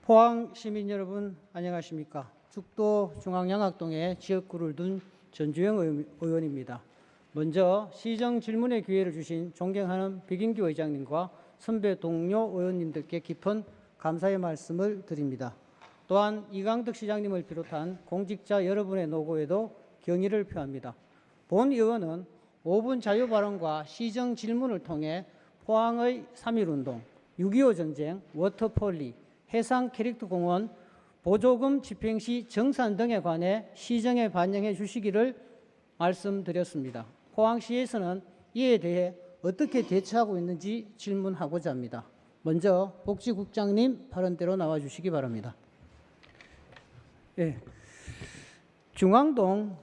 포항 시민 여러분 안녕하십니까. 죽도 중앙양학동에 지역구를 둔 전주영 의원입니다. 먼저 시정 질문의 기회를 주신 존경하는 백인규 의장님과 선배 동료 의원님들께 깊은 감사의 말씀을 드립니다. 또한 이강덕 시장님을 비롯한 공직자 여러분의 노고에도 경의를 표합니다. 본 의원은 5분 자유발언과 시정 질문을 통해 포항의 3.1운동, 6.25 전쟁, 워터폴리, 해상 캐릭터공원, 보조금 집행 시 정산 등에 관해 시정에 반영해 주시기를 말씀드렸습니다. 포항시에서는 이에 대해 어떻게 대처하고 있는지 질문하고자 합니다. 먼저 복지국장님 발언대로 나와 주시기 바랍니다. 중앙동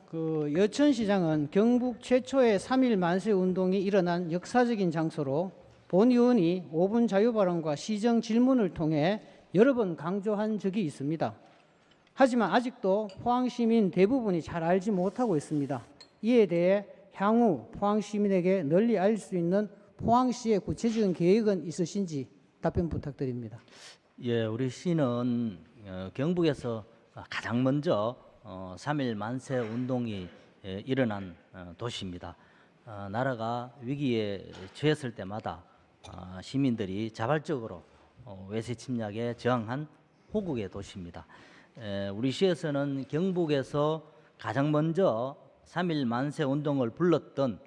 여천시장은 경북 최초의 3.1 만세 운동이 일어난 역사적인 장소로 본 의원이 5분 자유발언과 시정 질문을 통해 여러 번 강조한 적이 있습니다. 하지만 아직도 포항시민 대부분이 잘 알지 못하고 있습니다. 이에 대해 향후 포항시민에게 널리 알릴 수 있는 포항시의 구체적인 계획은 있으신지 답변 부탁드립니다. 예, 우리 시는 경북에서 가장 먼저 3.1 만세 운동이 일어난 도시입니다. 나라가 위기에 처했을 때마다 시민들이 자발적으로 외세 침략에 저항한 호국의 도시입니다. 우리 시에서는 경북에서 가장 먼저 3.1 만세 운동을 불렀던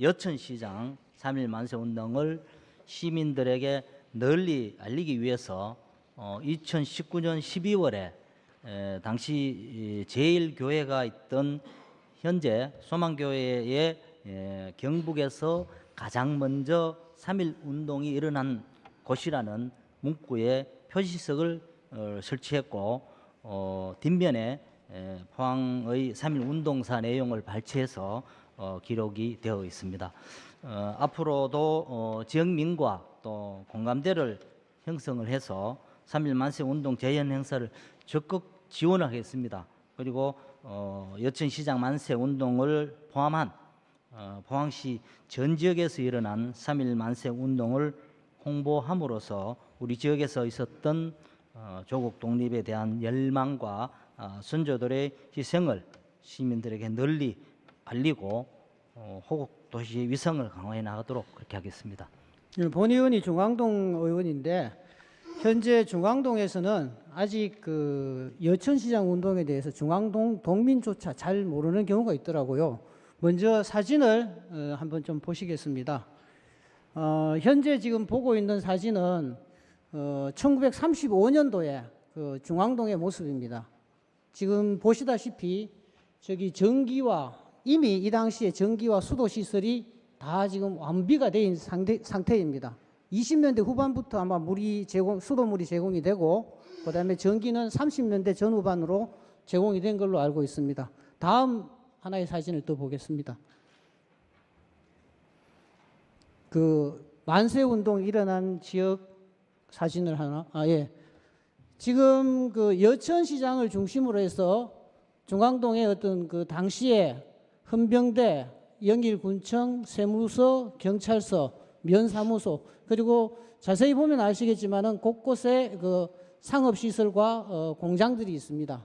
여천시장 3.1 만세 운동을 시민들에게 널리 알리기 위해서 2019년 12월에 당시 제1교회가 있던 현재 소망교회의 경북에서 가장 먼저 3.1 운동이 일어난 곳이라는 문구에 표시석을 설치했고 뒷면에 포항의 3.1 운동사 내용을 발췌해서 기록이 되어 있습니다. 앞으로도 지역민과 또 공감대를 형성을 해서 3.1 만세 운동 재현 행사를 적극 지원하겠습니다. 그리고 여천시장 만세 운동을 포함한 포항시 전 지역에서 일어난 3.1 만세 운동을 홍보함으로써 우리 지역에서 있었던 조국 독립에 대한 열망과 선조들의 희생을 시민들에게 널리 알리고 호국 도시 위성을 강화해 나가도록 그렇게 하겠습니다. 본 의원이 중앙동 의원인데 현재 중앙동에서는 아직 여천시장 운동에 대해서 중앙동 동민조차 잘 모르는 경우가 있더라고요. 먼저 사진을 한번 좀 보시겠습니다. 현재 지금 보고 있는 사진은 1935년도에 중앙동의 모습입니다. 지금 보시다시피 저기 전기와 이미 이 당시에 전기와 수도 시설이 다 지금 완비가 된 상태입니다. 20년대 후반부터 아마 수도물이 제공이 되고 그다음에 전기는 30년대 전후반으로 제공이 된 걸로 알고 있습니다. 다음 하나의 사진을 또 보겠습니다. 만세운동 일어난 지역 사진을 하나, 지금 여천시장을 중심으로 해서 중앙동의 어떤 당시에 헌병대, 영일군청, 세무서, 경찰서, 면사무소, 그리고 자세히 보면 아시겠지만은 곳곳에 상업시설과 공장들이 있습니다.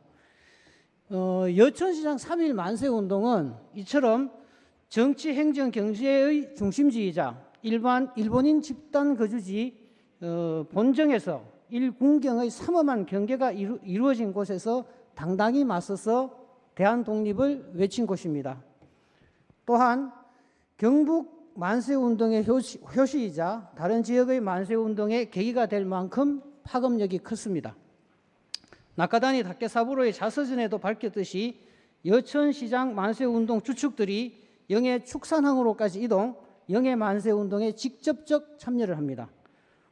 여천시장 3.1 만세운동은 이처럼 정치, 행정, 경제의 중심지이자 일본인 집단 거주지 본정에서 일군경의 삼엄한 경계가 이루어진 곳에서 당당히 맞서서 대한 독립을 외친 곳입니다. 또한 경북 만세운동의 효시이자 다른 지역의 만세운동의 계기가 될 만큼 파급력이 컸습니다. 낙하단이 다케사부로의 자서전에도 밝혔듯이 여천시장 만세운동 주축들이 영해 축산항으로까지 이동, 영해 만세운동에 직접적 참여를 합니다.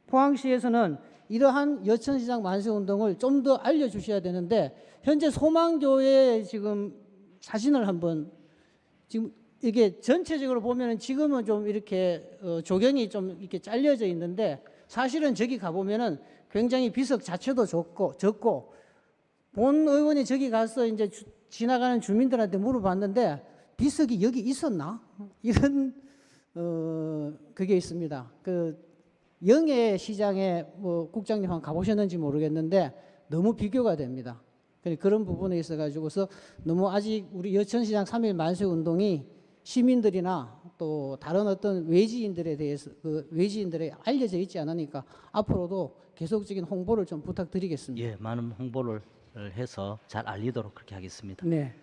포항시에서는 이러한 여천시장 만세운동을 좀 더 알려주셔야 되는데 현재 소망교회 지금 사진을 한번 지금 이게 전체적으로 보면은 지금은 좀 이렇게 조경이 좀 이렇게 잘려져 있는데 사실은 저기 가보면은 굉장히 비석 자체도 적고 본 의원이 저기 가서 이제 지나가는 주민들한테 물어봤는데 비석이 여기 있었나? 이런 그게 있습니다. 영해 시장에 뭐 국장님 한번 가보셨는지 모르겠는데 너무 비교가 됩니다. 그런 부분에 있어 가지고서 너무 아직 우리 여천시장 3.1 만세 운동이 시민들이나 또 다른 어떤 외지인들에 대해서 외지인들에 알려져 있지 않으니까 앞으로도 계속적인 홍보를 좀 부탁드리겠습니다. 예, 많은 홍보를 해서 잘 알리도록 그렇게 하겠습니다. 네.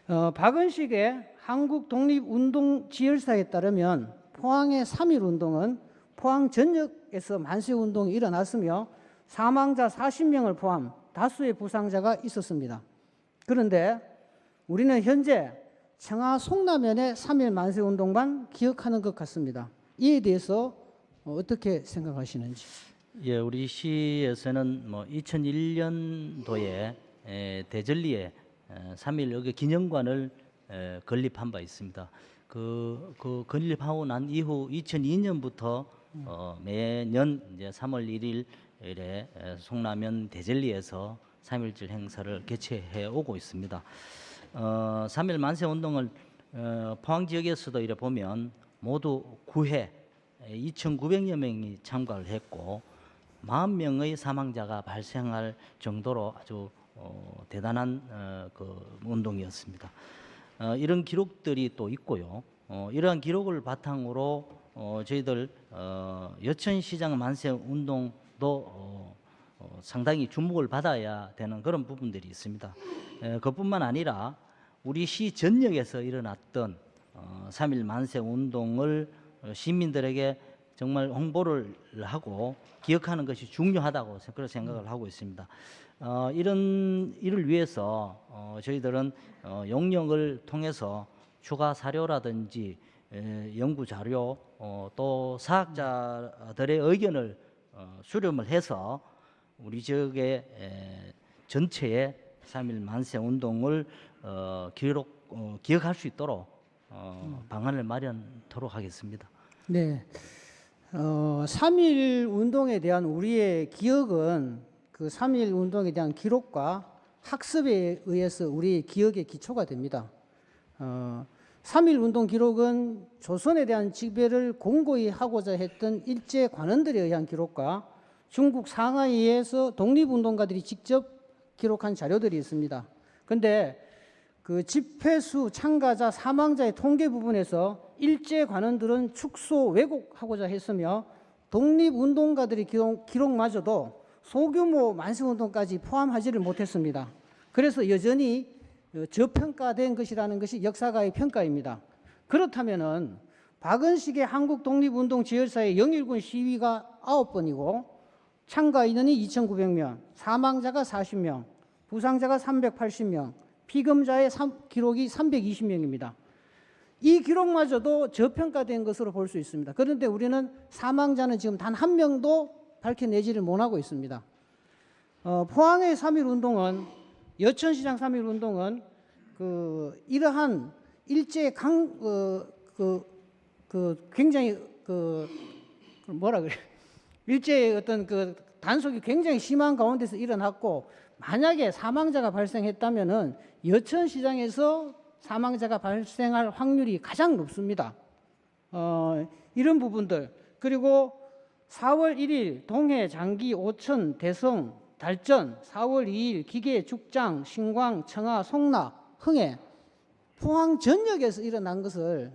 박은식의 한국 독립운동 지열사에 따르면 포항의 3.1 운동은 포항 전역에서 만세 운동이 일어났으며 사망자 40명을 포함 다수의 부상자가 있었습니다. 그런데 우리는 현재 청하 송라면의 3.1 만세 운동만 기억하는 것 같습니다. 이에 대해서 어떻게 생각하시는지? 예, 우리 시에서는 뭐 2001년도에 대전리에 3.1 여기 기념관을 건립한 바 있습니다. 그 건립하고 난 이후 2002년부터 매년 이제 3월 1일에 송라면 대전리에서 3.1절 행사를 개최해 오고 있습니다. 3.1 만세 운동을 포항 지역에서도 이래 보면 모두 9회 2,900여 명이 참가를 했고 40명의 사망자가 발생할 정도로 아주 대단한 그 운동이었습니다. 이런 기록들이 또 있고요. 이러한 기록을 바탕으로 저희들 여천시장 만세 운동도 상당히 주목을 받아야 되는 그런 부분들이 있습니다. 그뿐만 아니라 우리 시 전역에서 일어났던 3.1 만세 운동을 시민들에게 정말 홍보를 하고 기억하는 것이 중요하다고 그런 생각을 하고 있습니다. 이를 위해서 저희들은 용역을 통해서 추가 사료라든지 연구 자료 또 사학자들의 의견을 수렴을 해서 우리 지역의 전체의 3.1 만세 운동을 기억할 수 있도록 방안을 마련토록 하겠습니다. 네. 3.1 운동에 대한 우리의 기억은 그 3.1 운동에 대한 기록과 학습에 의해서 우리의 기억의 기초가 됩니다. 3.1 운동 기록은 조선에 대한 지배를 공고히 하고자 했던 일제 관원들에 의한 기록과 중국 상하이에서 독립운동가들이 직접 기록한 자료들이 있습니다. 그런데 그 집회수 참가자 사망자의 통계 부분에서 일제 관원들은 축소 왜곡하고자 했으며 독립운동가들의 기록마저도 소규모 만세운동까지 포함하지를 못했습니다. 그래서 여전히 저평가된 것이라는 것이 역사가의 평가입니다. 그렇다면은 박은식의 한국 독립운동 지열사의 영일군 시위가 9번이고 참가 인원이 2,900명, 사망자가 40명, 부상자가 380명, 피검자의 기록이 320명입니다. 이 기록마저도 저평가된 것으로 볼 수 있습니다. 그런데 우리는 사망자는 지금 단 한 명도 밝혀내지를 못하고 있습니다. 포항의 3.1 운동은 여천시장 3.1 운동은 이러한 일제 굉장히 뭐라 그래 일제의 어떤 단속이 굉장히 심한 가운데서 일어났고 만약에 사망자가 발생했다면은 여천시장에서 사망자가 발생할 확률이 가장 높습니다. 이런 부분들 그리고 4월 1일 동해, 장기, 오천, 대성, 달전, 4월 2일 기계, 죽장, 신광, 청하, 송라, 흥해 포항 전역에서 일어난 것을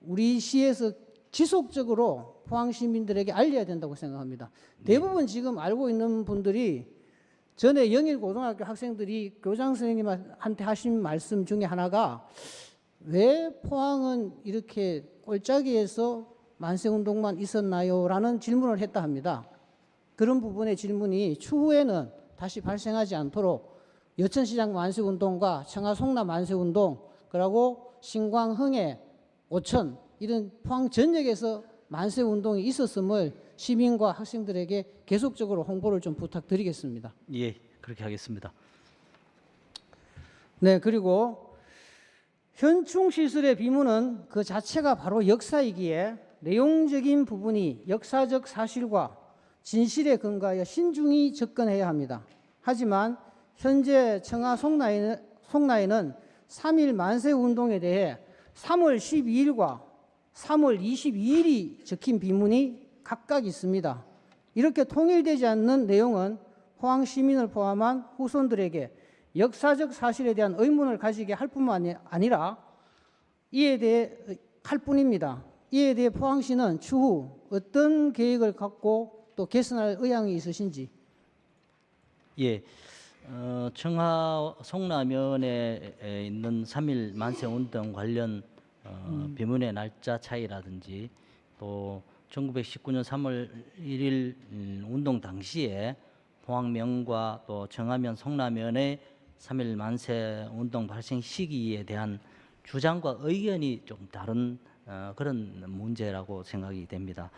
우리 시에서 지속적으로 포항 시민들에게 알려야 된다고 생각합니다. 대부분 지금 알고 있는 분들이 전에 영일고등학교 학생들이 교장 선생님한테 하신 말씀 중에 하나가 왜 포항은 이렇게 꼴짜기에서 만세운동만 있었나요? 라는 질문을 했다 합니다. 그런 부분의 질문이 추후에는 다시 발생하지 않도록 여천시장 만세운동과 청하 송라 만세운동 그리고 신광, 흥해, 오천 이런 포항 전역에서 만세운동이 있었음을 시민과 학생들에게 계속적으로 홍보를 좀 부탁드리겠습니다. 예, 그렇게 하겠습니다. 네, 그리고 현충시설의 비문은 그 자체가 바로 역사이기에 내용적인 부분이 역사적 사실과 진실에 근거하여 신중히 접근해야 합니다. 하지만 현재 청하 송라에는 3.1 만세운동에 대해 3월 12일과 3월 22일이 적힌 비문이 각각 있습니다. 이렇게 통일되지 않는 내용은 포항 시민을 포함한 후손들에게 역사적 사실에 대한 의문을 가지게 할 뿐만 아니라 이에 대해 할 뿐입니다. 이에 대해 포항시는 추후 어떤 계획을 갖고 또 개선할 의향이 있으신지. 예, 청하 송라면에 있는 3.1 만세운동 관련 비문의 날짜 차이라든지 또 1919년 3월 1일 운동 당시에 포항면과 또 청하면 송라면의 3.1 만세운동 발생 시기에 대한 주장과 의견이 좀 다른 그런 문제라고 생각이 됩니다.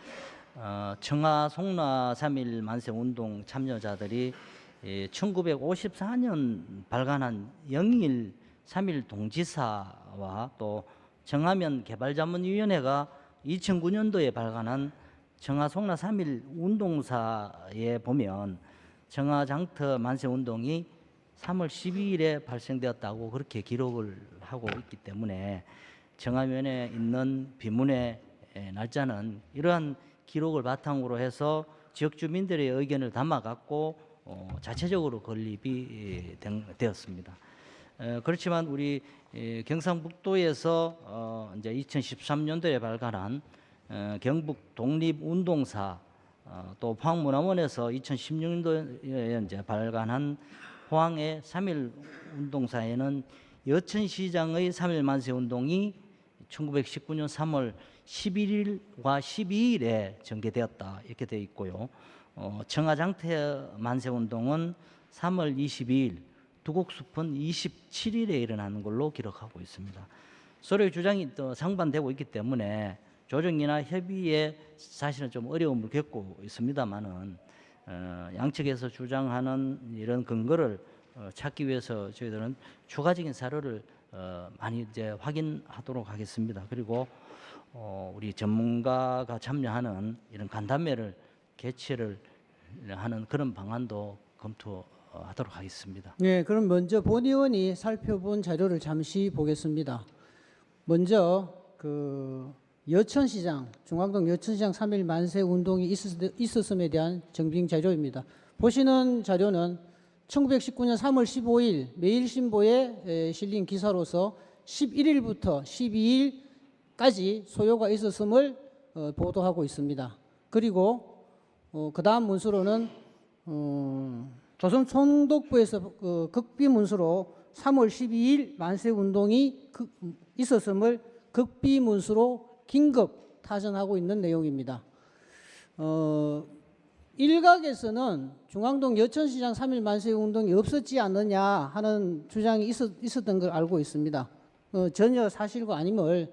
청하 송라 3.1 만세운동 참여자들이 1954년 발간한 영일 3.1 동지사와 또 청하면 개발자문위원회가 2009년도에 발간한 청하 송라 3.1 운동사에 보면 청하 장터 만세운동이 3월 12일에 발생되었다고 그렇게 기록을 하고 있기 때문에 청하면에 있는 비문의 날짜는 이러한 기록을 바탕으로 해서 지역 주민들의 의견을 담아갖고 자체적으로 건립이 되었습니다. 그렇지만 우리 경상북도에서 이제 2013년도에 발간한 경북 독립운동사 또 포항문화원에서 2016년도에 이제 발간한 포항의 3.1 운동사에는 여천시장의 3.1 만세운동이 1919년 3월 11일과 12일에 전개되었다 이렇게 되어 있고요. 청하장터 만세운동은 3월 22일, 두곡숲은 27일에 일어나는 걸로 기록하고 있습니다. 서로의 주장이 또 상반되고 있기 때문에 조정이나 협의에 사실은 좀 어려움을 겪고 있습니다만은 양측에서 주장하는 이런 근거를 찾기 위해서 저희들은 추가적인 자료를 많이 이제 확인하도록 하겠습니다. 그리고 우리 전문가가 참여하는 이런 간담회를 개최를 하는 그런 방안도 검토하도록 하겠습니다. 네, 그럼 먼저 본 의원이 살펴본 자료를 잠시 보겠습니다. 먼저 여천시장, 중앙동 여천시장 3.1 만세 운동이 있었음에 대한 정빙 자료입니다. 보시는 자료는 1919년 3월 15일 매일신보에 실린 기사로서 11일부터 12일까지 소요가 있었음을 보도하고 있습니다. 그리고 그 다음 문서로는 조선총독부에서 극비 문서로 3월 12일 만세운동이 있었음을 극비 문서로 긴급 타전하고 있는 내용입니다. 일각에서는 중앙동 여천시장 3.1 만세운동이 없었지 않느냐 하는 주장이 있었던 걸 알고 있습니다. 전혀 사실과 아님을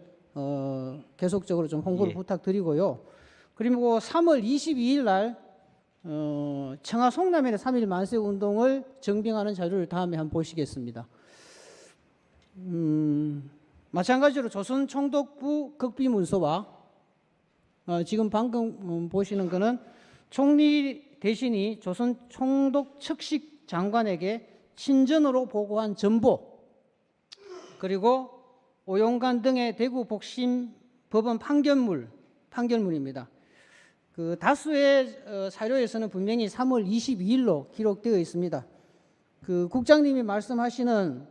계속적으로 좀 홍보를 부탁드리고요. 그리고 3월 22일 날 청하 송라면의 3.1 만세운동을 정빙하는 자료를 다음에 한번 보시겠습니다. 마찬가지로 조선총독부 극비문서와 지금 방금 보시는 것은 총리 대신이 조선총독 측식 장관에게 친전으로 보고한 전보, 그리고 오용관 등의 대구 복심 법원 판결문입니다. 그 다수의 사료에서는 분명히 3월 22일로 기록되어 있습니다. 그 국장님이 말씀하시는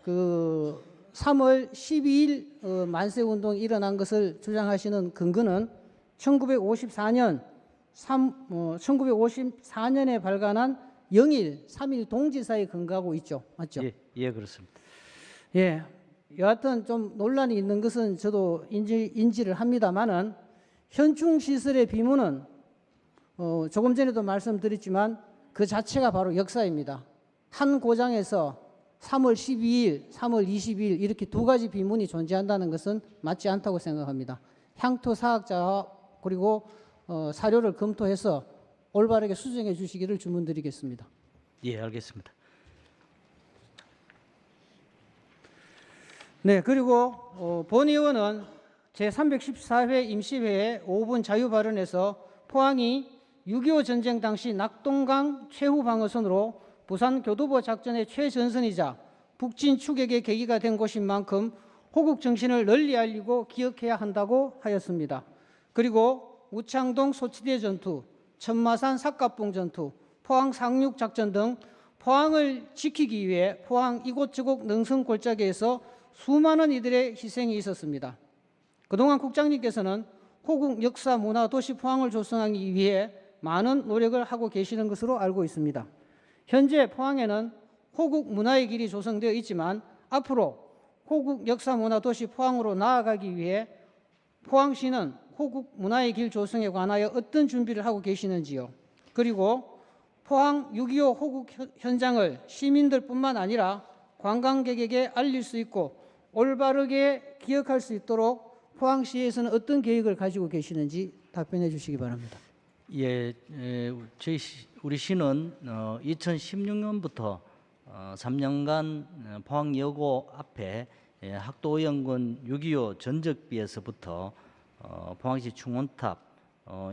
그 3월 12일 만세운동이 일어난 것을 주장하시는 근거는 1954년에 발간한 영일 3.1 동지사에 근거하고 있죠. 맞죠? 예, 그렇습니다. 예, 여하튼 좀 논란이 있는 것은 저도 인지를 합니다만은 현충 시설의 비문은 조금 전에도 말씀드렸지만 그 자체가 바로 역사입니다. 한 고장에서 3월 12일, 3월 20일 이렇게 두 가지 비문이 존재한다는 것은 맞지 않다고 생각합니다. 향토 사학자와 그리고 사료를 검토해서 올바르게 수정해 주시기를 주문드리겠습니다. 예, 알겠습니다. 네, 그리고 본 의원은 제314회 임시회의 5분 자유 발언에서 포항이 6.25 전쟁 당시 낙동강 최후 방어선으로 부산 교두보 작전의 최전선이자 북진 추격의 계기가 된 곳인 만큼 호국 정신을 널리 알리고 기억해야 한다고 하였습니다. 그리고 우창동 소치대 전투, 천마산 삿갓봉 전투, 포항 상륙 작전 등 포항을 지키기 위해 포항 이곳저곳 능선 골짜기에서 수많은 이들의 희생이 있었습니다. 그동안 국장님께서는 호국 역사 문화 도시 포항을 조성하기 위해 많은 노력을 하고 계시는 것으로 알고 있습니다. 현재 포항에는 호국 문화의 길이 조성되어 있지만 앞으로 호국 역사 문화 도시 포항으로 나아가기 위해 포항시는 호국 문화의 길 조성에 관하여 어떤 준비를 하고 계시는지요? 그리고 포항 6.25 호국 현장을 시민들뿐만 아니라 관광객에게 알릴 수 있고 올바르게 기억할 수 있도록 포항시에서는 어떤 계획을 가지고 계시는지 답변해 주시기 바랍니다. 예, 우리 시는 2016년부터 3년간 포항여고 앞에 학도의원군 6.25 전적비에서부터 포항시 충원탑,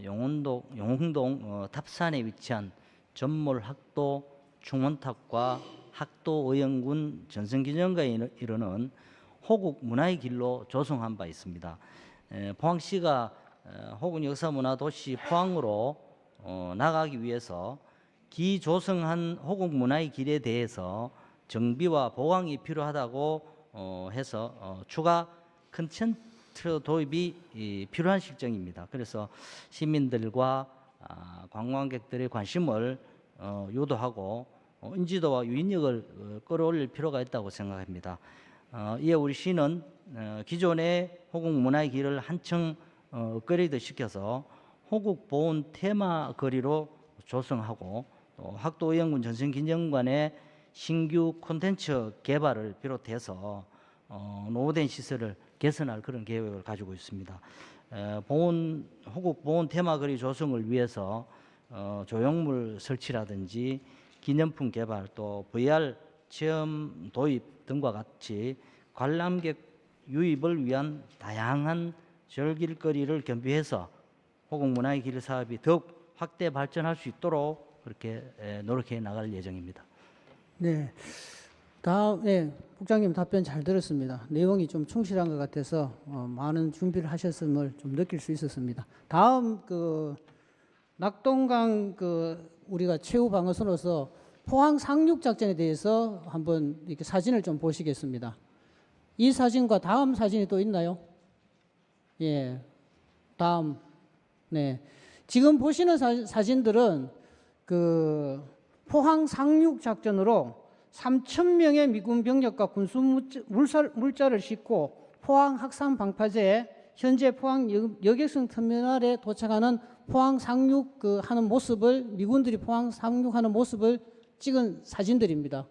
용흥동 탑산에 위치한 전몰 학도 충원탑과 학도의원군 전성기념관에 이르는 호국 문화의 길로 조성한 바 있습니다. 포항시가 호국 역사문화도시 포항으로 나가기 위해서 기조성한 호국 문화의 길에 대해서 정비와 보강이 필요하다고 해서 추가 컨텐츠 도입이 필요한 실정입니다. 그래서 시민들과 관광객들의 관심을 유도하고 인지도와 유인력을 끌어올릴 필요가 있다고 생각합니다. 이에 우리 시는 기존의 호국 문화의 길을 한층 업그레이드 시켜서 호국 보훈 테마 거리로 조성하고 또 학도의원군 전성기념관의 신규 콘텐츠 개발을 비롯해서 노후된 시설을 개선할 그런 계획을 가지고 있습니다. 호국 보훈 테마거리 조성을 위해서 조형물 설치라든지 기념품 개발 또 VR 체험 도입 등과 같이 관람객 유입을 위한 다양한 절길거리를 겸비해서 호국 문화의 길 사업이 더욱 확대 발전할 수 있도록 그렇게 노력해 나갈 예정입니다. 네, 국장님 답변 잘 들었습니다. 내용이 좀 충실한 것 같아서 많은 준비를 하셨음을 좀 느낄 수 있었습니다. 다음 낙동강 우리가 최후 방어선으로서 포항 상륙 작전에 대해서 한번 이렇게 사진을 좀 보시겠습니다. 이 사진과 다음 사진이 또 있나요? 예, 다음. 네, 지금 보시는 사진들은 포항 상륙 작전으로 3,000명의 미군 병력과 군수 물자를 싣고 포항 학산 방파제에 현재 포항 여객선 터미널에 도착하는 포항 상륙 하는 모습을 미군들이 포항 상륙하는 모습을 찍은 사진들입니다.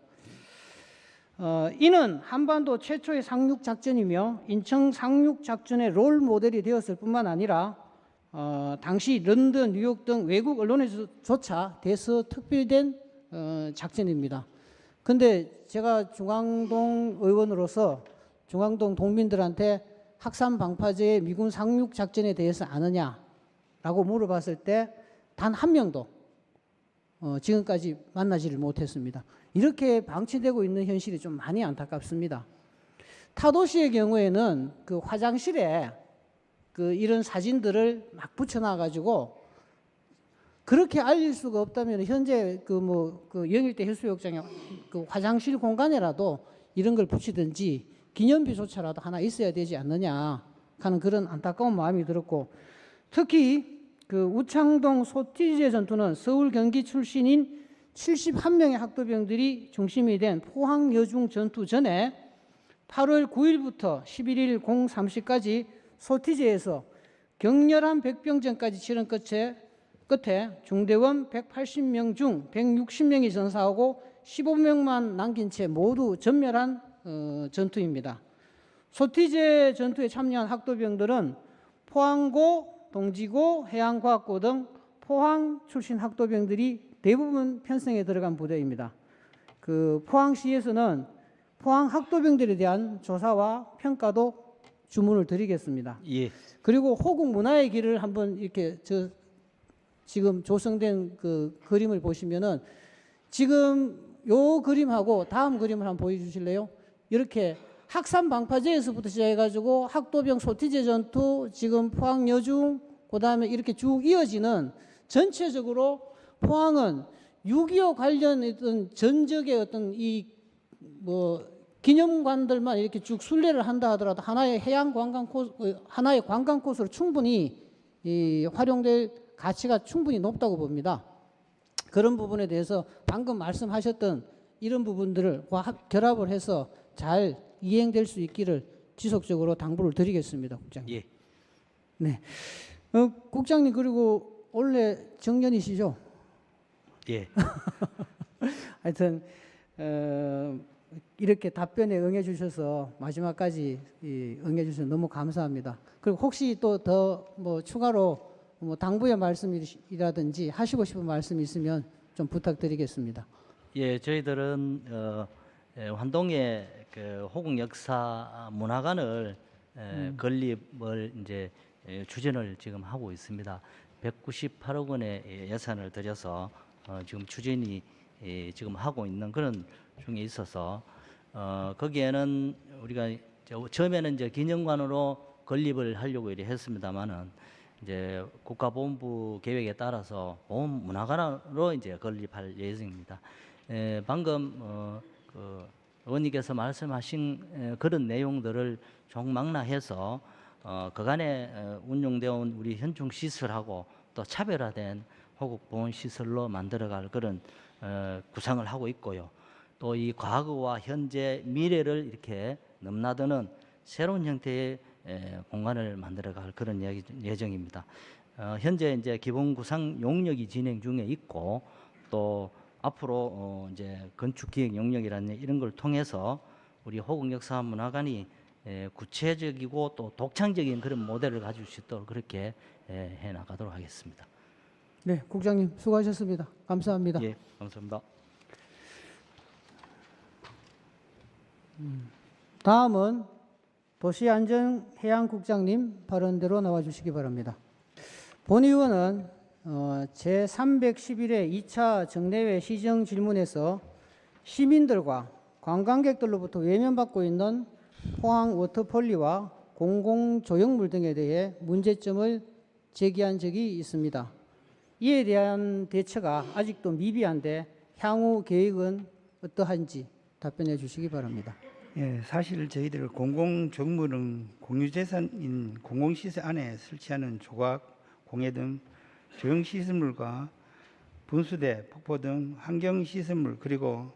이는 한반도 최초의 상륙 작전이며 인천 상륙 작전의 롤 모델이 되었을 뿐만 아니라 당시 런던, 뉴욕 등 외국 언론에서조차 대서 특별된 작전입니다. 근데 제가 중앙동 의원으로서 중앙동 동민들한테 학산 방파제의 미군 상륙 작전에 대해서 아느냐라고 물어봤을 때 단 한 명도 지금까지 만나지를 못했습니다. 이렇게 방치되고 있는 현실이 좀 많이 안타깝습니다. 타도시의 경우에는 화장실에 이런 사진들을 막 붙여놔가지고 그렇게 알릴 수가 없다면 현재 영일대 해수욕장에 화장실 공간에라도 이런 걸 붙이든지 기념비조차라도 하나 있어야 되지 않느냐 하는 그런 안타까운 마음이 들었고, 특히 우창동 소티제 전투는 서울 경기 출신인 71명의 학도병들이 중심이 된 포항 여중 전투 전에 8월 9일부터 11일 03시까지 소티제에서 격렬한 백병전까지 치른 끝에 중대원 180명 중 160명이 전사하고 15명만 남긴 채 모두 전멸한 전투입니다. 소티제 전투에 참여한 학도병들은 포항고, 동지고, 해양과학고 등 포항 출신 학도병들이 대부분 편성에 들어간 부대입니다. 포항시에서는 포항 학도병들에 대한 조사와 평가도 주문을 드리겠습니다. 예. 그리고 호국 문화의 길을 한번 이렇게 지금 조성된 그림을 보시면은 지금 요 그림하고 다음 그림을 한번 보여주실래요? 이렇게 학산 방파제에서부터 시작해가지고 학도병 소티제 전투, 지금 포항 여중, 그다음에 이렇게 쭉 이어지는 전체적으로 포항은 6.25 관련 어떤 전적의 어떤 이 뭐 기념관들만 이렇게 쭉 순례를 한다 하더라도 하나의 해양 관광 코스, 하나의 관광 코스로 충분히 이 활용될 가치가 충분히 높다고 봅니다. 그런 부분에 대해서 방금 말씀하셨던 이런 부분들을 결합을 해서 잘 이행될 수 있기를 지속적으로 당부를 드리겠습니다, 국장님. 예. 네, 국장님 그리고 원래 정년이시죠? 예. 하여튼 이렇게 답변에 응해주셔서 마지막까지 응해주셔서 너무 감사합니다. 그리고 혹시 또 더 뭐 추가로 뭐 당부의 말씀이라든지 하시고 싶은 말씀 있으면 좀 부탁드리겠습니다. 예, 저희들은 환동의 그 호국 역사 문화관을 건립을 이제 추진을 지금 하고 있습니다. 198억 원의 예산을 들여서 지금 추진이 지금 하고 있는 그런 중에 있어서 거기에는 우리가 처음에는 이제 기념관으로 건립을 하려고 이렇게 했습니다만은 이제 국가보훈부 계획에 따라서 보훈문화관으로 이제 건립할 예정입니다. 방금 그 의원님께서 말씀하신 그런 내용들을 종망라해서 그간에 운용되어 온 우리 현충 시설하고 또 차별화된 호국 보훈 시설로 만들어갈 그런 구상을 하고 있고요. 또 이 과거와 현재, 미래를 이렇게 넘나드는 새로운 형태의 공간을 만들어갈 그런 예정입니다. 현재 이제 기본 구상 용역이 진행 중에 있고 또 앞으로 이제 건축 기획 용역이라는 이런 걸 통해서 우리 호국 역사 문화관이 구체적이고 또 독창적인 그런 모델을 가질 수 있도록 그렇게 해 나가도록 하겠습니다. 네, 국장님 수고하셨습니다. 감사합니다. 예, 감사합니다. 다음은 도시안전해양국장님 발언대로 나와주시기 바랍니다. 본 의원은 제311회 2차 정례회 시정 질문에서 시민들과 관광객들로부터 외면받고 있는 포항 워터폴리와 공공조형물 등에 대해 문제점을 제기한 적이 있습니다. 이에 대한 대처가 아직도 미비한데 향후 계획은 어떠한지 답변해 주시기 바랍니다. 예, 사실 저희들 공공정물은 공유재산인 공공시설 안에 설치하는 조각, 공예 등 조형시설물과 분수대, 폭포 등 환경시설물 그리고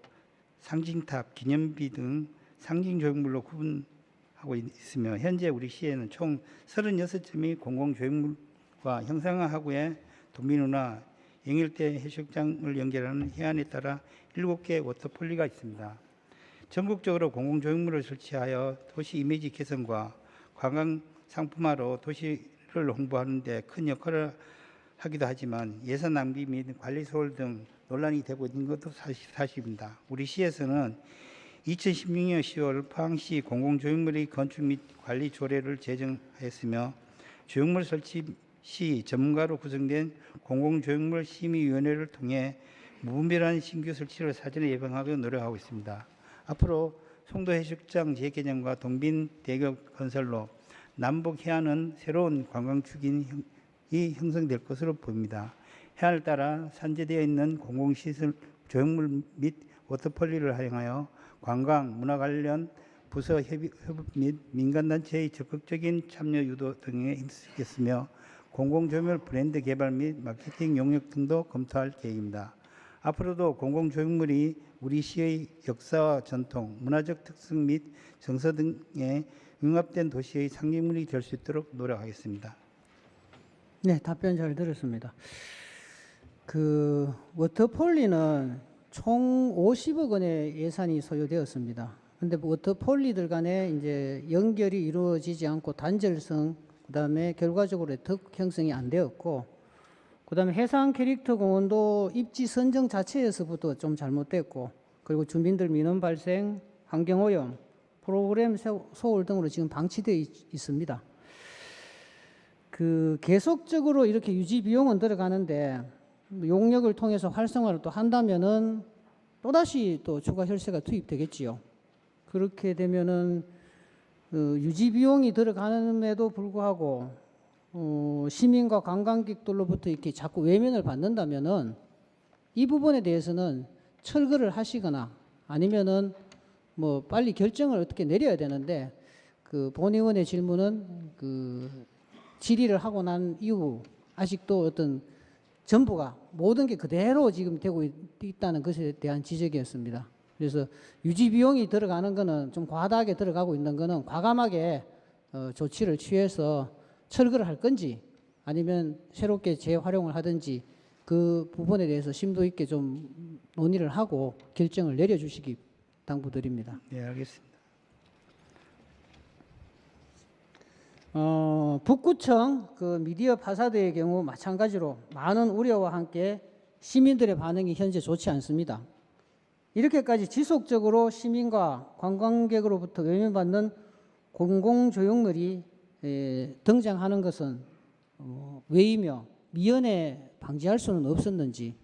상징탑, 기념비 등 상징조형물로 구분하고 있으며 현재 우리 시에는 총 36점의 공공조형물과 형상화하구의 도민우나 영일대 해수욕장을 연결하는 해안에 따라 7개 워터폴리가 있습니다. 전국적으로 공공조형물을 설치하여 도시 이미지 개선과 관광 상품화로 도시를 홍보하는 데 큰 역할을 하기도 하지만 예산 낭비 및 관리 소홀 등 논란이 되고 있는 것도 사실입니다. 우리 시에서는 2016년 10월 포항시 공공조형물의 건축 및 관리 조례를 제정하였으며 조형물 설치 시 전문가로 구성된 공공조형물 심의위원회를 통해 무분별한 신규 설치를 사전에 예방하고 노력하고 있습니다. 앞으로 송도해수욕장 재개념과 동빈대교 건설로 남북 해안은 새로운 관광축이 형성될 것으로 보입니다. 해안을 따라 산재되어 있는 공공시설 조형물 및 워터폴리를 활용하여 관광, 문화 관련 부서 협업 및 민간단체의 적극적인 참여 유도 등에 힘쓰겠으며 공공조형물 브랜드 개발 및 마케팅 용역 등도 검토할 계획입니다. 앞으로도 공공조형물이 우리 시의 역사와 전통, 문화적 특성 및 정서 등에 융합된 도시의 상징물이 될 수 있도록 노력하겠습니다. 네, 답변 잘 들었습니다. 그 워터폴리는 총 50억 원의 예산이 소요되었습니다. 근데 워터폴리들 간에 이제 연결이 이루어지지 않고 단절성, 그다음에 결과적으로 덕 형성이 안 되었고, 그다음에 해상 캐릭터 공원도 입지 선정 자체에서부터 좀 잘못됐고, 그리고 주민들 민원 발생, 환경 오염, 프로그램 소홀 등으로 지금 방치되어 있습니다. 그 계속적으로 이렇게 유지 비용은 들어가는데 용역을 통해서 활성화를 또 한다면은 또다시 또 추가 혈세가 투입되겠지요. 그렇게 되면은 유지 비용이 들어가는데도 불구하고 시민과 관광객들로부터 이렇게 자꾸 외면을 받는다면은 이 부분에 대해서는 철거를 하시거나 아니면은 뭐 빨리 결정을 어떻게 내려야 되는데 그 본의원의 질문은 그 질의를 하고 난 이후 아직도 어떤 전부가 모든 게 그대로 지금 되고 있다는 것에 대한 지적이었습니다. 그래서 유지 비용이 들어가는 거는 좀 과다하게 들어가고 있는 거는 과감하게 조치를 취해서 철거를 할 건지 아니면 새롭게 재활용을 하든지 그 부분에 대해서 심도 있게 좀 논의를 하고 결정을 내려주시기 당부드립니다. 네, 알겠습니다. 북구청 그 미디어 파사드의 경우 마찬가지로 많은 우려와 함께 시민들의 반응이 현재 좋지 않습니다. 이렇게까지 지속적으로 시민과 관광객으로부터 외면받는 공공조형물이 등장하는 것은 왜이며 미연에 방지할 수는 없었는지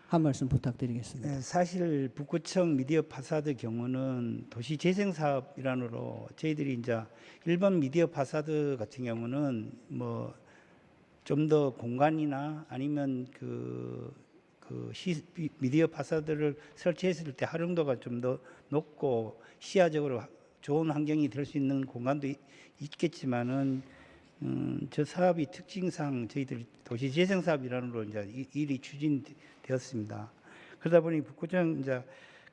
한 말씀 부탁드리겠습니다. 네, 사실 북구청 미디어 파사드 경우는 도시재생사업이란으로 저희들이 이제 일반 미디어 파사드 같은 경우는 뭐 좀 더 공간이나 아니면 미디어 파사드를 설치했을 때 활용도가 좀 더 높고 시야적으로 좋은 환경이 될 수 있는 공간도 있겠지만은 저 사업이 특징상 저희들 도시재생사업이란으로 이제 일이 추진되었습니다. 그러다 보니 북구청 이제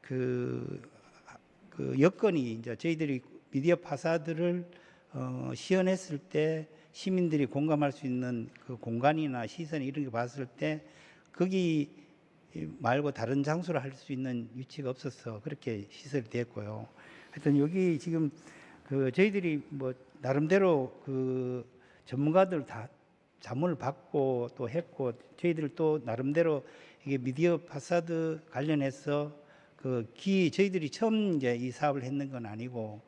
그 여건이 이제 저희들이 미디어 파사드를 시연했을 때 시민들이 공감할 수 있는 그 공간이나 시선 이런 게 봤을 때 거기 말고 다른 장소로 할 수 있는 위치가 없어서 그렇게 시설이 됐고요. 하여튼 여기 지금 저희들이 뭐 나름대로 전문가들 다 자문을 받고 또 했고 저희들 또 나름대로 이게 미디어 파사드 관련해서 저희들이 처음 이제 이 사업을 했는 건 아니고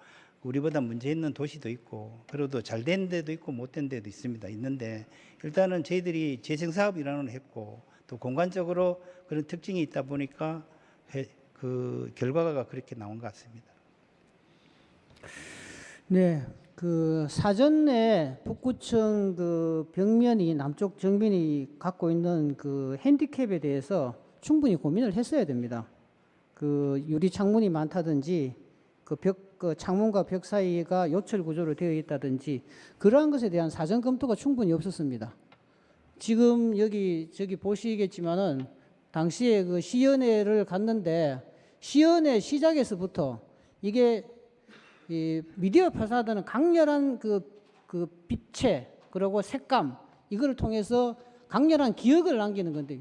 우리보다 문제 있는 도시도 있고 그래도 잘 된 데도 있고 못 된 데도 있는데 일단은 저희들이 재생 사업 일환을 했고 또 공간적으로 그런 특징이 있다 보니까 그 결과가 그렇게 나온 것 같습니다. 네, 그 사전에 북구청 그 벽면이 남쪽 정면이 갖고 있는 그 핸디캡에 대해서 충분히 고민을 했어야 됩니다. 그 유리 창문이 많다든지 그 창문과 벽 사이가 요철 구조로 되어 있다든지 그러한 것에 대한 사전 검토가 충분히 없었습니다. 지금 저기 보시겠지만은 당시에 그 시연회를 갔는데 시연회 시작에서부터 이게 이 미디어 파사드는 강렬한 그 빛체 그리고 색감 이거를 통해서 강렬한 기억을 남기는 건데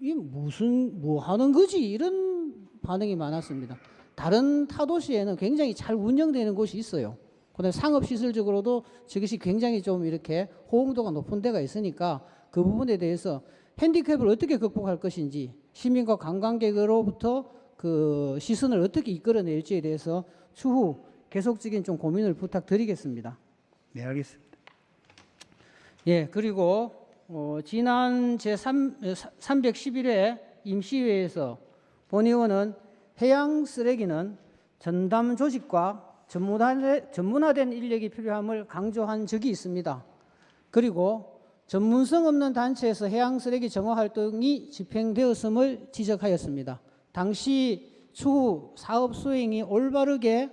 이 뭐 하는 거지 이런 반응이 많았습니다. 다른 타도시에는 굉장히 잘 운영되는 곳이 있어요. 그다음에 상업시설적으로도 저것이 굉장히 좀 이렇게 호응도가 높은 데가 있으니까 그 부분에 대해서 핸디캡을 어떻게 극복할 것인지 시민과 관광객으로부터 그 시선을 어떻게 이끌어낼지에 대해서 추후 계속적인 좀 고민을 부탁드리겠습니다. 네, 알겠습니다. 예, 그리고 지난 제311회 임시회에서 본의원은 해양 쓰레기는 전담 조직과 전문화된 인력이 필요함을 강조한 적이 있습니다. 그리고 전문성 없는 단체에서 해양 쓰레기 정화 활동이 집행되었음을 지적하였습니다. 당시 추후 사업 수행이 올바르게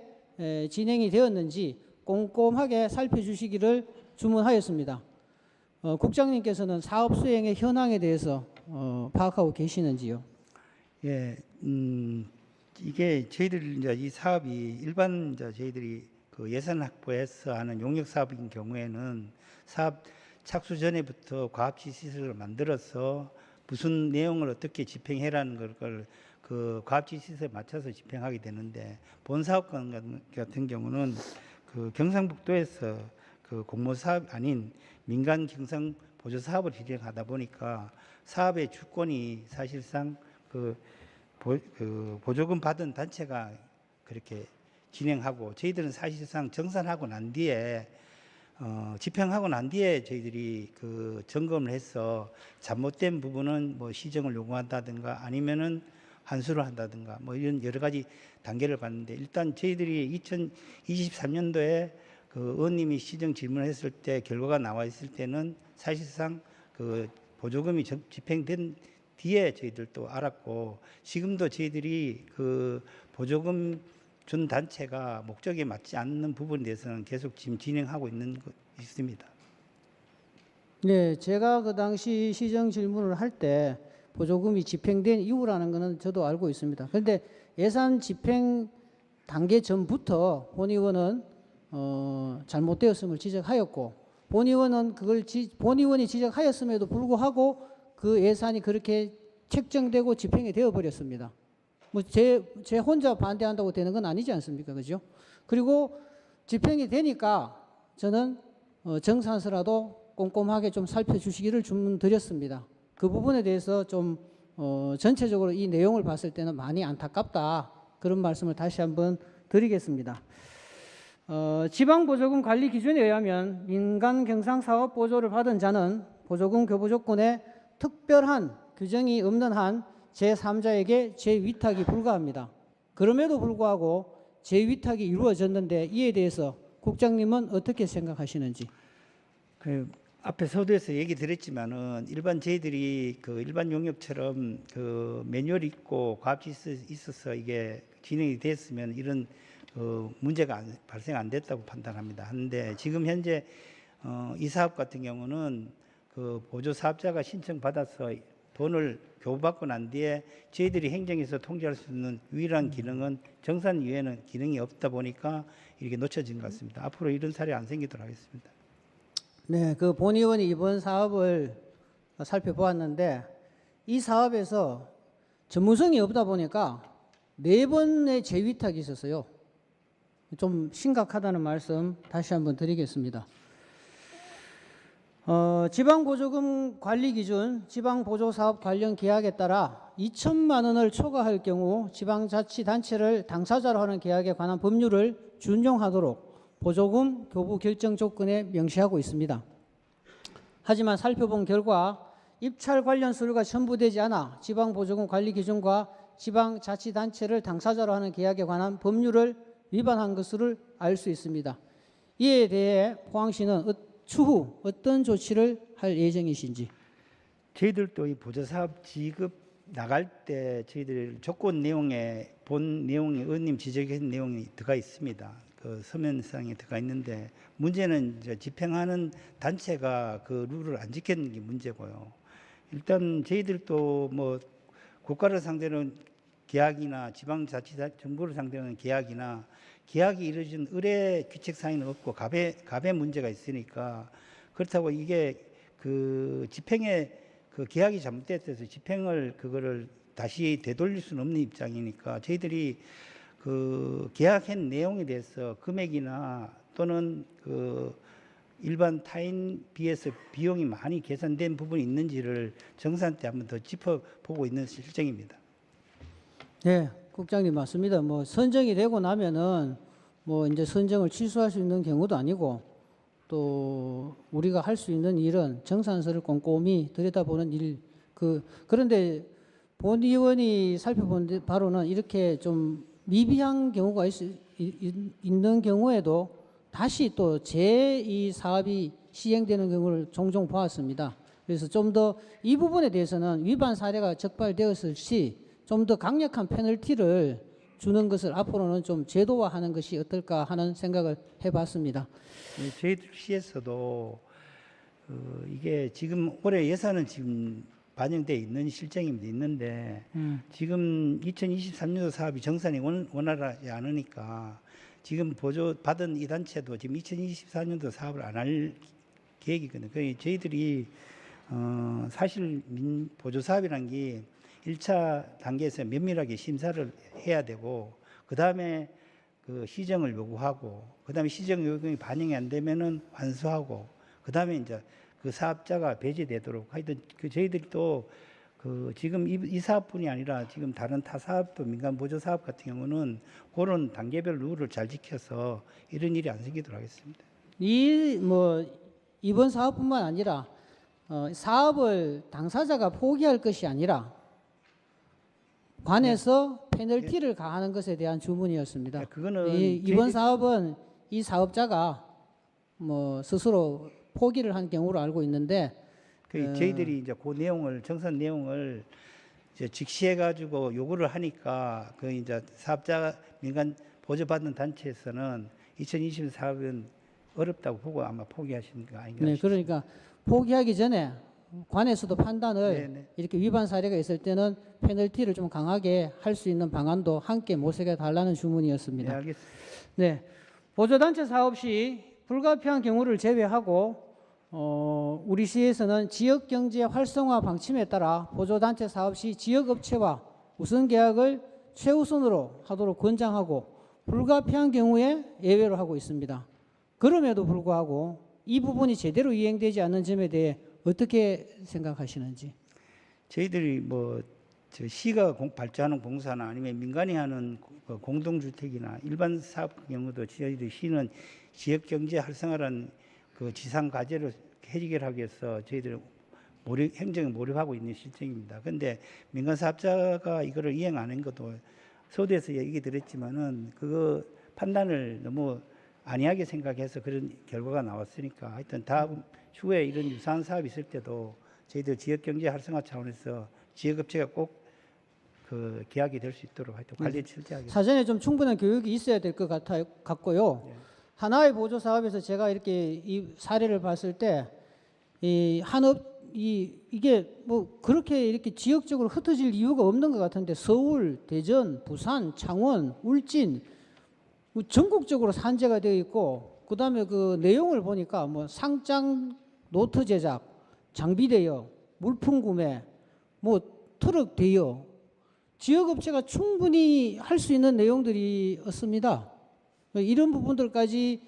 진행이 되었는지 꼼꼼하게 살펴주시기를 주문하였습니다. 국장님께서는 사업 수행의 현황에 대해서 파악하고 계시는지요? 예, 이게 저희들 이제 이 사업이 일반 이제 저희들이 그 예산 확보해서 하는 용역 사업인 경우에는 사업 착수 전에부터 과학지 시설을 만들어서 무슨 내용을 어떻게 집행해라는 걸 그 과학지 시설에 맞춰서 집행하게 되는데 본 사업관 같은 경우는 그 경상북도에서 그 공모 사업 아닌 민간 경상 보조 사업을 진행하다 보니까 사업의 주권이 사실상 보조금 받은 단체가 그렇게 진행하고 저희들은 사실상 정산하고 난 뒤에 집행하고 난 뒤에 저희들이 그 점검을 해서 잘못된 부분은 뭐 시정을 요구한다든가 아니면은 환수를 한다든가 뭐 이런 여러 가지 단계를 봤는데 일단 저희들이 2023년도에 그 그 의원님이 시정 질문했을 때 결과가 나와 있을 때는 사실상 그 보조금이 집행된 뒤에 저희들도 알았고, 지금도 저희들이 그 보조금 준 단체가 목적에 맞지 않는 부분에 대해서는 계속 지금 진행하고 있습니다. 네, 제가 그 당시 시정 질문을 할 때 보조금이 집행된 이후라는 것은 저도 알고 있습니다. 그런데 예산 집행 단계 전부터 본 의원은 잘못되었음을 지적하였고, 본 의원이 지적하였음에도 불구하고 그 예산이 그렇게 책정되고 집행이 되어 버렸습니다. 뭐 제 혼자 반대한다고 되는 건 아니지 않습니까, 그죠? 그리고 집행이 되니까 저는 정산서라도 꼼꼼하게 좀 살펴주시기를 주문드렸습니다. 그 부분에 대해서 좀 전체적으로 이 내용을 봤을 때는 많이 안타깝다, 그런 말씀을 다시 한번 드리겠습니다. 지방보조금 관리 기준에 의하면 민간 경상사업 보조를 받은 자는 보조금 교부 조건에 특별한 규정이 없는 한 제3자에게 재위탁이 불가합니다. 그럼에도 불구하고 재위탁이 이루어졌는데 이에 대해서 국장님은 어떻게 생각하시는지? 그 앞에 서두에서 얘기 드렸지만은 일반 저희들이 그 일반 용역처럼 그 매뉴얼이 있고 과업이 있어서 이게 진행이 됐으면 이런 문제가 발생 안 됐다고 판단합니다. 하는데 지금 현재 이 사업 같은 경우는 그 보조 사업자가 신청 받아서 돈을 교부받고 난 뒤에 저희들이 행정에서 통제할 수 있는 유일한 기능은 정산 이외에는 기능이 없다 보니까 이렇게 놓쳐진 것 같습니다. 앞으로 이런 사례 안 생기도록 하겠습니다. 네, 그 본 의원이 이번 사업을 살펴보았는데 이 사업에서 전문성이 없다 보니까 4번의 재위탁이 있었어요. 좀 심각하다는 말씀 다시 한번 드리겠습니다. 지방보조금 관리 기준, 지방보조사업 관련 계약에 따라 2천만 원을 초과할 경우 지방자치단체를 당사자로 하는 계약에 관한 법률을 준용하도록 보조금 교부 결정 조건에 명시하고 있습니다. 하지만 살펴본 결과 입찰 관련 서류가 첨부되지 않아 지방보조금 관리 기준과 지방자치단체를 당사자로 하는 계약에 관한 법률을 위반한 것을 알 수 있습니다. 이에 대해 포항시는 추후 어떤 조치를 할 예정이신지? 저희들도 이 보조사업 지급 나갈 때 저희들 조건 내용에 본 내용에 의원님 지적한 내용이 들어가 있습니다. 그 서면상에 들어가 있는데 문제는 이제 집행하는 단체가 그 룰을 안 지켰는 게 문제고요. 일단 저희들도 뭐 국가를 상대로 계약이나 지방자치단체 정부를 상대로 계약이나 계약이 이루어진 의뢰 규칙 사항은 없고 갑의 문제가 있으니까, 그렇다고 이게 그 집행에 그 계약이 잘못됐어서 집행을 그거를 다시 되돌릴 수는 없는 입장이니까 저희들이 그 계약한 내용에 대해서 금액이나 또는 그 일반 타인 비해서 비용이 많이 계산된 부분이 있는지를 정산 때 한번 더 짚어보고 있는 실정입니다. 네, 국장님 맞습니다. 뭐 선정이 되고 나면은 뭐 이제 선정을 취소할 수 있는 경우도 아니고, 또 우리가 할 수 있는 일은 정산서를 꼼꼼히 들여다보는 일. 그런데 본 의원이 살펴본 바로는 이렇게 좀 미비한 경우가 있는 경우에도 다시 또 이 사업이 시행되는 경우를 종종 보았습니다. 그래서 좀 더 이 부분에 대해서는 위반 사례가 적발되었을 시 좀 더 강력한 페널티를 주는 것을 앞으로는 좀 제도화하는 것이 어떨까 하는 생각을 해봤습니다. 저희들 시에서도 이게 지금 올해 예산은 지금 반영되어 있는 실정입니다. 있는데 지금 2023년도 사업이 정산이 원활하지 않으니까 지금 보조 받은 이 단체도 지금 2024년도 사업을 안 할 계획이거든요. 그러니까 저희들이 사실 보조 사업이라는 게 1차 단계에서 면밀하게 심사를 해야 되고, 그 다음에 그 시정을 요구하고, 그 다음에 시정 요구이 반영이 안 되면은 완수하고, 그 다음에 이제 그 사업자가 배제되도록 하여튼 그 저희들이 또 그 지금 이 사업뿐이 아니라 지금 다른 타 사업도 민간 보조 사업 같은 경우는 그런 단계별 룰을 잘 지켜서 이런 일이 안 생기도록 하겠습니다. 이번 사업뿐만 아니라 사업을 당사자가 포기할 것이 아니라 관에서 페널티를 가하는 것에 대한 주문이었습니다. 그거는 이번 사업은 이 사업자가 뭐 스스로 포기를 한 경우로 알고 있는데 저희들이 이제 그 내용을 정산 내용을 이제 직시해 가지고 요구를 하니까 그 이제 사업자 민간 보조받는 단체에서는 2020 사업은 어렵다고 보고 아마 포기하신 거 아닌가 네, 싶습니다. 그러니까 포기하기 전에 관에서도 판단을 네네. 이렇게 위반 사례가 있을 때는 페널티를 좀 강하게 할 수 있는 방안도 함께 모색해 달라는 네, 주문이었습니다. 알겠습니다. 네, 보조단체 사업 시 불가피한 경우를 제외하고 우리 시에서는 지역경제 활성화 방침에 따라 보조단체 사업 시 지역업체와 우선 계약을 최우선으로 하도록 권장하고 불가피한 경우에 예외로 하고 있습니다. 그럼에도 불구하고 이 부분이 제대로 이행되지 않는 점에 대해 어떻게 생각하시는지? 저희들이 뭐 저 시가 발주하는 공사나 아니면 민간이 하는 공동주택이나 일반 사업 경우도 저희들 시는 지역 경제 활성화라는 그 지상 과제를 해결하기 위해서 저희들 행정에 몰입하고 있는 실정입니다. 그런데 민간 사업자가 이거를 이행 안 한 것도 서두에서 얘기 드렸지만은 그거 판단을 너무 안이하게 생각해서 그런 결과가 나왔으니까 하여튼 다음 추후에 이런 유사한 사업이 있을 때도 저희들 지역 경제 활성화 차원에서 지역업체가 꼭 그 계약이 될 수 있도록 하여튼 관리 철저하게. 사전에 좀 충분한 교육이 있어야 될 것 같고요. 네. 하나의 보조 사업에서 제가 이렇게 이 사례를 봤을 때 이 한업 이게 뭐 그렇게 이렇게 지역적으로 흩어질 이유가 없는 것 같은데 서울, 대전, 부산, 창원, 울진 뭐 전국적으로 산재가 되어 있고 그다음에 그 내용을 보니까 뭐 상장 노트 제작, 장비 대여, 물품 구매, 뭐 트럭 대여 지역업체가 충분히 할 수 있는 내용들이었습니다. 이런 부분들까지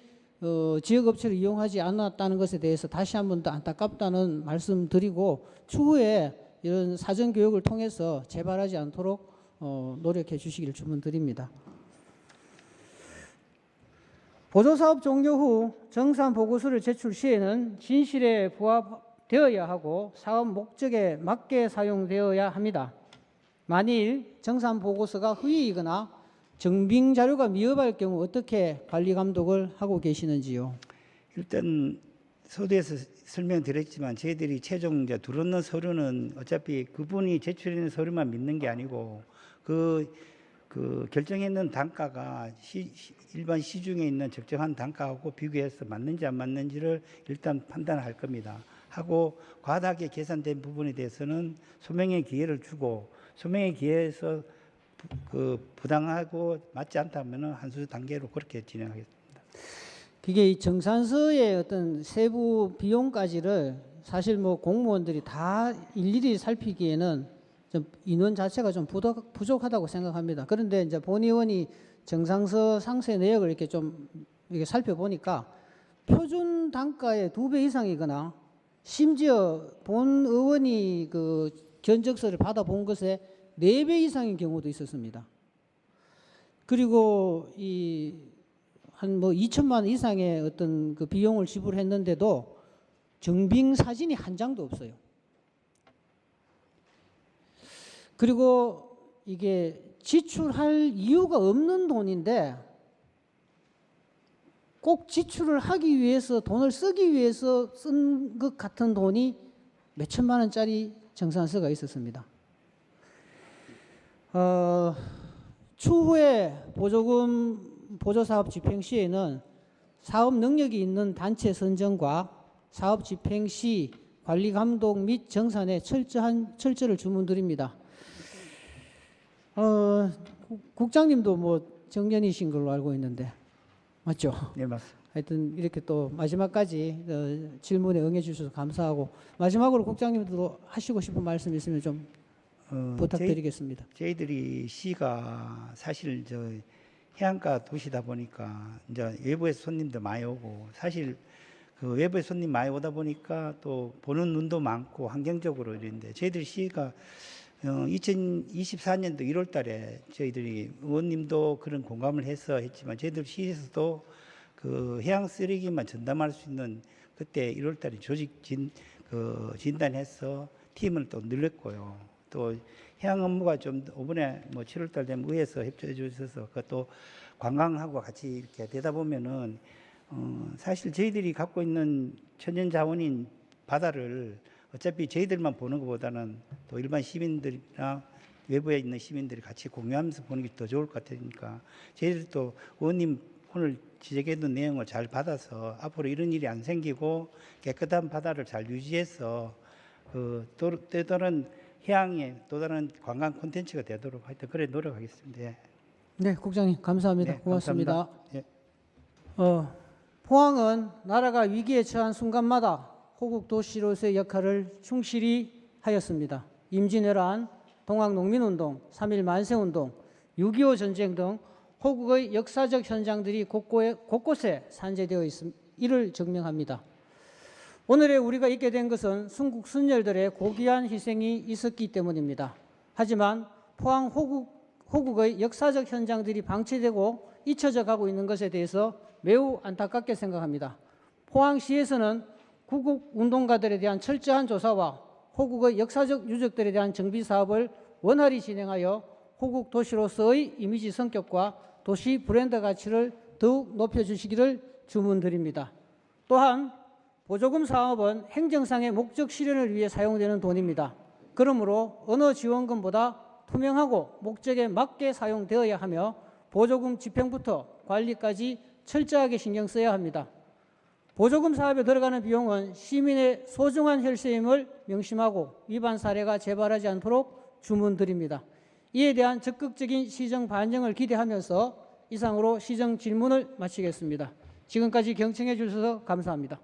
지역업체를 이용하지 않았다는 것에 대해서 다시 한 번 더 안타깝다는 말씀 드리고 추후에 이런 사전 교육을 통해서 재발하지 않도록 노력해 주시기를 주문드립니다. 보조사업 종료 후 정산 보고서를 제출 시에는 진실에 부합되어야 하고 사업 목적에 맞게 사용되어야 합니다. 만일 정산 보고서가 허위이거나 정빙 자료가 미흡할 경우 어떻게 관리 감독을 하고 계시는지요? 일단 서두에서 설명드렸지만 저희들이 최종 이제 들어오는 서류는 어차피 그분이 제출하는 서류만 믿는 게 아니고 그 결정했는 단가가 일반 시중에 있는 적정한 단가하고 비교해서 맞는지 안 맞는지를 일단 판단할 겁니다. 하고 과다하게 계산된 부분에 대해서는 소명의 기회를 주고 소명의 기회에서 부당하고 맞지 않다면은 한수 단계로 그렇게 진행하겠습니다. 그게 이 정산서의 어떤 세부 비용까지를 사실 뭐 공무원들이 다 일일이 살피기에는 좀 인원 자체가 좀 부족하다고 생각합니다. 그런데 이제 본 의원이 정산서 상세 내역을 이렇게 좀 이렇게 살펴보니까 표준 단가의 2배 이상이거나 심지어 본 의원이 그 견적서를 받아본 것에 4배 이상인 경우도 있었습니다. 그리고 이 한 뭐 2천만 원 이상의 어떤 그 비용을 지불했는데도 정빙 사진이 한 장도 없어요. 그리고 이게 지출할 이유가 없는 돈인데 꼭 지출을 하기 위해서 돈을 쓰기 위해서 쓴 것 같은 돈이 몇 천만 원짜리 정산서가 있었습니다. 추후에 보조사업 집행 시에는 사업 능력이 있는 단체 선정과 사업 집행 시 관리 감독 및 정산에 철저를 주문드립니다. 국장님도 뭐 정년이신 걸로 알고 있는데 맞죠? 네, 맞습니다. 하여튼 이렇게 또 마지막까지 질문에 응해 주셔서 감사하고 마지막으로 국장님도 하시고 싶은 말씀 있으면 좀 부탁드리겠습니다. 저희들이 시가 사실 저 해안가 도시다 보니까 이제 외부에서 손님도 많이 오고 사실 그 외부에 손님 많이 오다 보니까 또 보는 눈도 많고 환경적으로 이런데 저희들 시가 2024년도 1월 달에 저희들이 의원님도 그런 공감을 해서 했지만 저희들 시에서도 그 해양 쓰레기만 전담할 수 있는 그때 1월 달에 조직 진단해서 팀을 또 늘렸고요. 또 해양 업무가 좀 이번에 뭐 7월 달 되면 의회에서 협조해 주셔서 그것도 관광하고 같이 이렇게 되다 보면은 사실 저희들이 갖고 있는 천연 자원인 바다를 어차피 저희들만 보는 것보다는 또 일반 시민들이나 외부에 있는 시민들이 같이 공유하면서 보는 게 더 좋을 것 같으니까 저희들도 의원님 오늘 지적해둔 내용을 잘 받아서 앞으로 이런 일이 안 생기고 깨끗한 바다를 잘 유지해서 또 다른 해양에 또 다른 관광 콘텐츠가 되도록 하여튼 그래 노력하겠습니다. 예. 네, 국장님 감사합니다. 네, 고맙습니다. 감사합니다. 예. 포항은 나라가 위기에 처한 순간마다 호국 도시로서의 역할을 충실히 하였습니다. 임진왜란, 동학농민운동, 3.1 만세운동, 6.25 전쟁 등 호국의 역사적 현장들이 곳곳에 산재되어 있음, 이를 증명합니다. 오늘의 우리가 있게 된 것은 순국 순열들의 고귀한 희생이 있었기 때문입니다. 하지만 포항 호국의 역사적 현장들이 방치되고 잊혀져 가고 있는 것에 대해서 매우 안타깝게 생각합니다. 포항시에서는 구국 운동가들에 대한 철저한 조사와 호국의 역사적 유적들에 대한 정비 사업을 원활히 진행하여 호국 도시로서의 이미지 성격과 도시 브랜드 가치를 더욱 높여주시기를 주문드립니다. 또한 보조금 사업은 행정상의 목적 실현을 위해 사용되는 돈입니다. 그러므로 어느 지원금보다 투명하고 목적에 맞게 사용되어야 하며 보조금 집행부터 관리까지 철저하게 신경 써야 합니다. 보조금 사업에 들어가는 비용은 시민의 소중한 혈세임을 명심하고 위반 사례가 재발하지 않도록 주문드립니다. 이에 대한 적극적인 시정 반영을 기대하면서 이상으로 시정 질문을 마치겠습니다. 지금까지 경청해 주셔서 감사합니다.